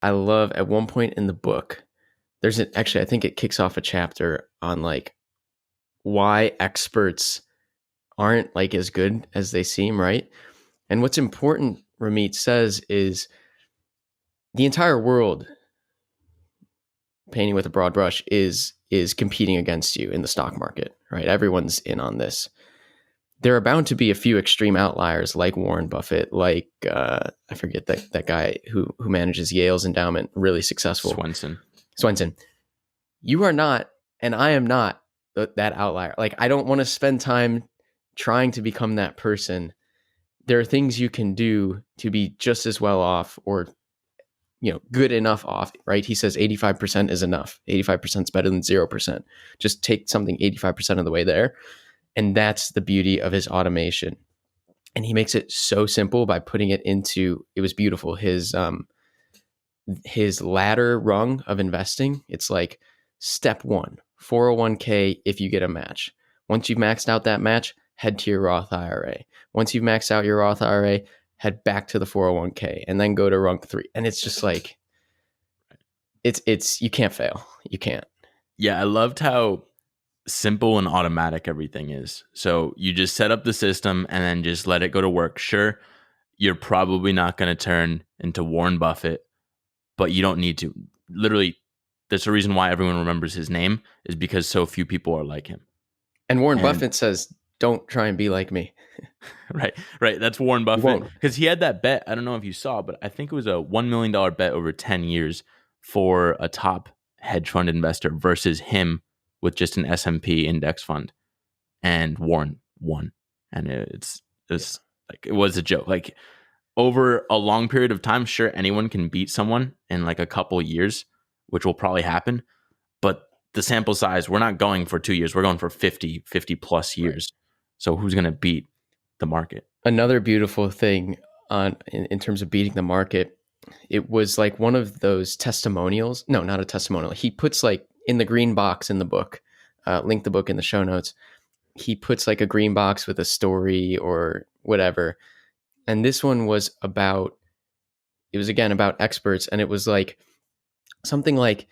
I love at one point in the book, actually, I think it kicks off a chapter on like why experts aren't like as good as they seem, right? And what's important, Ramit says, is the entire world, painting with a broad brush, is competing against you in the stock market, right? Everyone's in on this. There are bound to be a few extreme outliers like Warren Buffett, like I forget that guy who manages Yale's endowment, really successful. Swenson. You are not, and I am not that outlier. Like, I don't want to spend time trying to become that person. There are things you can do to be just as well off, or good enough off, right? He says 85% is enough. 85% is better than 0%. Just take something 85% of the way there. And that's the beauty of his automation. And he makes it so simple by putting it into, it was beautiful, his ladder rung of investing. It's like step 1, 401k if you get a match. Once you've maxed out that match, head to your Roth IRA. Once you've maxed out your Roth IRA, head back to the 401k and then go to rung 3. And it's just like, it's you can't fail. You can't. Yeah, I loved how simple and automatic everything is. So you just set up the system and then just let it go to work. Sure, you're probably not going to turn into Warren Buffett, but you don't need to. Literally, there's a reason why everyone remembers his name, is because so few people are like him. And Warren Buffett says, don't try and be like me. Right. That's Warren Buffett. Because he had that bet, I don't know if you saw, but I think it was a $1 million bet over 10 years for a top hedge fund investor versus him with just an S&P index fund. And Warren won. And it was a joke. Like, over a long period of time, sure, anyone can beat someone in like a couple years, which will probably happen. But the sample size, we're not going for 2 years. We're going for 50 plus years. Right. So who's going to beat the market? Another beautiful thing in terms of beating the market, it was like one of those testimonials. No, not a testimonial. He puts like in the green box in the book, link the book in the show notes. He puts like a green box with a story or whatever. And this one was about experts. And it was like something like,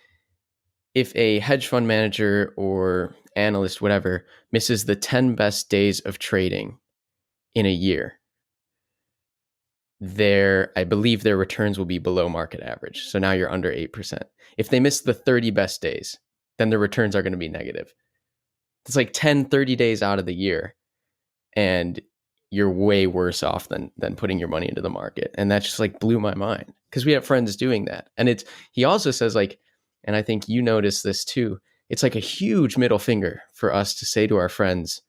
if a hedge fund manager or analyst, whatever, misses the 10 best days of trading in a year, I believe their returns will be below market average. So now you're under 8%. If they miss the 30 best days, then their returns are going to be negative. It's like 30 days out of the year, and you're way worse off than putting your money into the market. And that just like blew my mind, because we have friends doing that. And he also says, like, and I think you notice this too, it's like a huge middle finger for us to say to our friends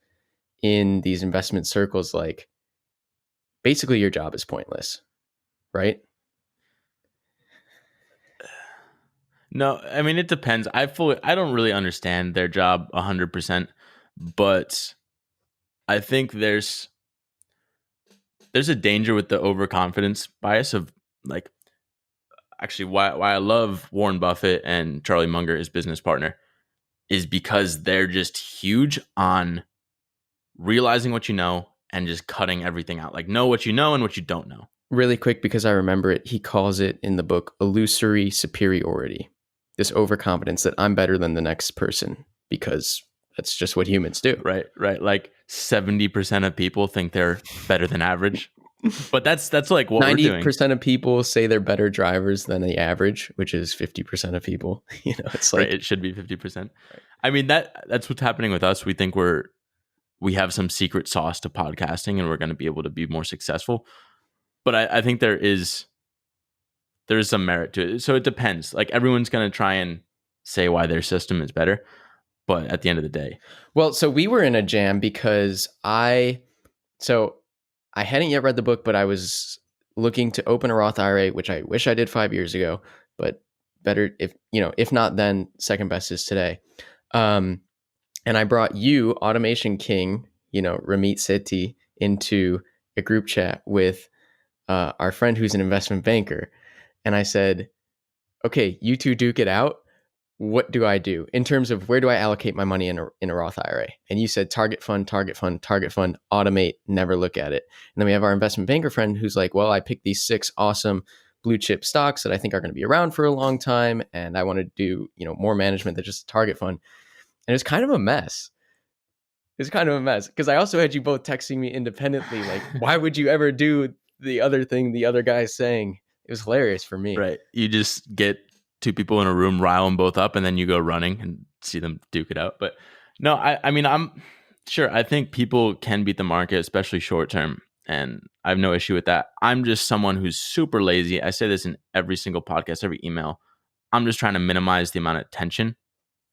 in these investment circles, like, basically your job is pointless, right? No, I mean, it depends. I don't really understand their job 100%, but I think there's a danger with the overconfidence bias of, like, actually why I love Warren Buffett and Charlie Munger, his business partner, is because they're just huge on realizing what you know and just cutting everything out. Like, know what you know and what you don't know. Really quick, because I remember it, he calls it in the book illusory superiority. This overconfidence that I'm better than the next person, because that's just what humans do. Right. Like 70% of people think they're better than average. But that's like what 90% of people say they're better drivers than the average, which is 50% of people. It's like, right, it should be 50%. Right. I mean, that's what's happening with us. We think we have some secret sauce to podcasting, and we're going to be able to be more successful. But I think there is some merit to it. So it depends. Like, everyone's going to try and say why their system is better, but at the end of the day. Well, so we were in a jam because I hadn't yet read the book, but I was looking to open a Roth IRA, which I wish I did 5 years ago, but better if not then, second best is today. And I brought you, Automation King, Ramit Sethi, into a group chat with our friend who's an investment banker. And I said, okay, you two duke it out. What do I do in terms of where do I allocate my money in a Roth IRA? And you said target fund, automate, never look at it. And then we have our investment banker friend who's like, well, I picked these 6 awesome blue chip stocks that I think are going to be around for a long time. And I want to do, more management than just a target fund. And it's kind of a mess. It's kind of a mess because I also had you both texting me independently. Like, why would you ever do the other thing the other guy's saying? It was hilarious for me. Right. You just get two people in a room, rile them both up, and then you go running and see them duke it out. But no, I mean, I'm sure. I think people can beat the market, especially short term. And I have no issue with that. I'm just someone who's super lazy. I say this in every single podcast, every email. I'm just trying to minimize the amount of tension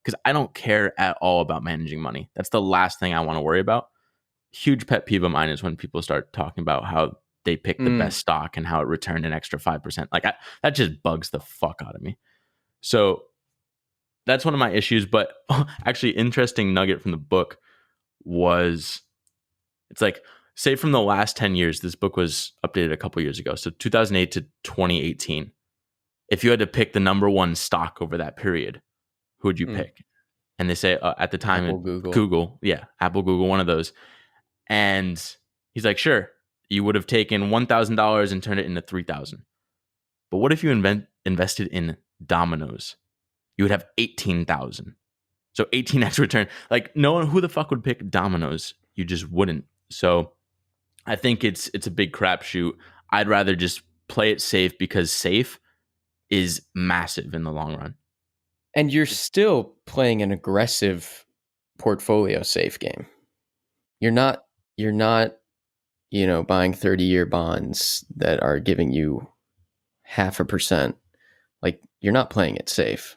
because I don't care at all about managing money. That's the last thing I want to worry about. Huge pet peeve of mine is when people start talking about how they picked the best stock and how it returned an extra 5%. Like that just bugs the fuck out of me. So that's one of my issues. But actually, interesting nugget from the book was, it's like, say from the last 10 years, this book was updated a couple years ago. So 2008 to 2018. If you had to pick the number one stock over that period, who would you pick? And they say at the time, Apple, Google. Google. Yeah, Apple, Google, one of those. And he's like, sure, you would have taken $1,000 and turned it into $3,000. But what if you invested in Domino's? You would have 18,000. So 18x return. Like, no one, who the fuck would pick Domino's? You just wouldn't. So I think it's a big crapshoot. I'd rather just play it safe because safe is massive in the long run. And you're still playing an aggressive portfolio safe game. You're not, buying 30-year bonds that are giving you 0.5%. Like, you're not playing it safe.